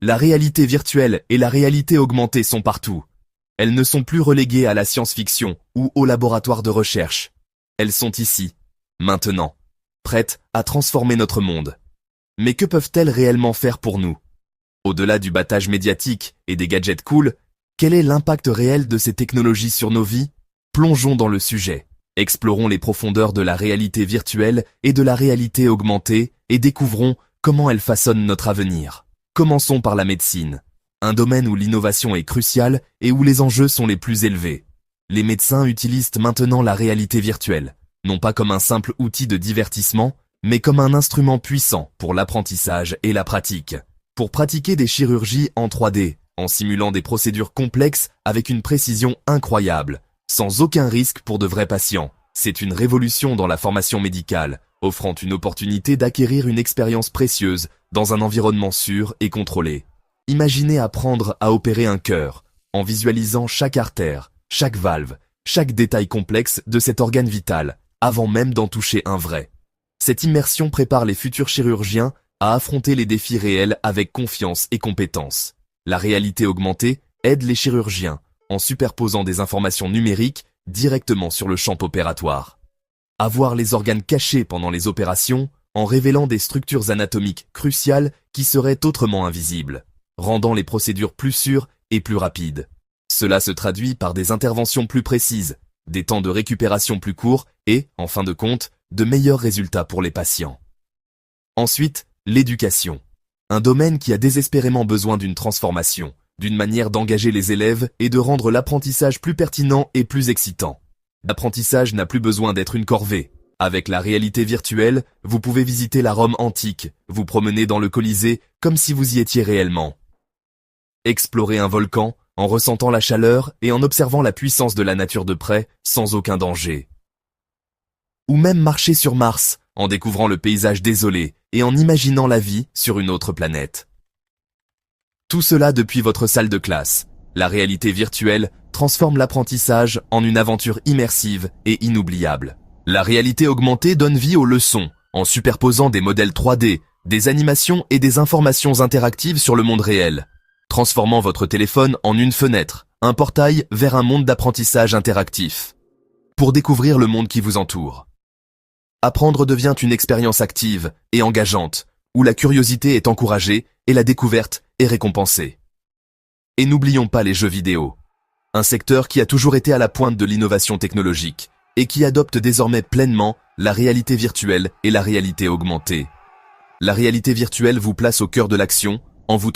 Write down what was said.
La réalité virtuelle et la réalité augmentée sont partout. Elles ne sont plus reléguées à la science-fiction ou au laboratoire de recherche. Elles sont ici, maintenant, prêtes à transformer notre monde. Mais que peuvent-elles réellement faire pour nous? Au-delà du battage médiatique et des gadgets cool, quel est l'impact réel de ces technologies sur nos vies? Plongeons dans le sujet. Explorons les profondeurs de la réalité virtuelle et de la réalité augmentée et découvrons comment elles façonnent notre avenir. Commençons par la médecine, un domaine où l'innovation est cruciale et où les enjeux sont les plus élevés. Les médecins utilisent maintenant la réalité virtuelle, non pas comme un simple outil de divertissement, mais comme un instrument puissant pour l'apprentissage et la pratique. Pour pratiquer des chirurgies en 3D, en simulant des procédures complexes avec une précision incroyable, sans aucun risque pour de vrais patients. C'est une révolution dans la formation médicale, offrant une opportunité d'acquérir une expérience précieuse dans un environnement sûr et contrôlé. Imaginez apprendre à opérer un cœur, en visualisant chaque artère, chaque valve, chaque détail complexe de cet organe vital, avant même d'en toucher un vrai. Cette immersion prépare les futurs chirurgiens à affronter les défis réels avec confiance et compétence. La réalité augmentée aide les chirurgiens en superposant des informations numériques directement sur le champ opératoire. À voir les organes cachés pendant les opérations en révélant des structures anatomiques cruciales qui seraient autrement invisibles, rendant les procédures plus sûres et plus rapides. Cela se traduit par des interventions plus précises, des temps de récupération plus courts et, en fin de compte, de meilleurs résultats pour les patients. Ensuite, l'éducation. Un domaine qui a désespérément besoin d'une transformation, d'une manière d'engager les élèves et de rendre l'apprentissage plus pertinent et plus excitant. L'apprentissage n'a plus besoin d'être une corvée. Avec la réalité virtuelle, vous pouvez visiter la Rome antique, vous promener dans le Colisée comme si vous y étiez réellement. Explorer un volcan en ressentant la chaleur et en observant la puissance de la nature de près sans aucun danger. Ou même marcher sur Mars en découvrant le paysage désolé et en imaginant la vie sur une autre planète. Tout cela depuis votre salle de classe. La réalité virtuelle transforme l'apprentissage en une aventure immersive et inoubliable. La réalité augmentée donne vie aux leçons, en superposant des modèles 3D, des animations et des informations interactives sur le monde réel, transformant votre téléphone en une fenêtre, un portail vers un monde d'apprentissage interactif. Pour découvrir le monde qui vous entoure. Apprendre devient une expérience active et engageante, où la curiosité est encouragée et la découverte est récompensée. Et n'oublions pas les jeux vidéo, un secteur qui a toujours été à la pointe de l'innovation technologique et qui adopte désormais pleinement la réalité virtuelle et la réalité augmentée. La réalité virtuelle vous place au cœur de l'action en vous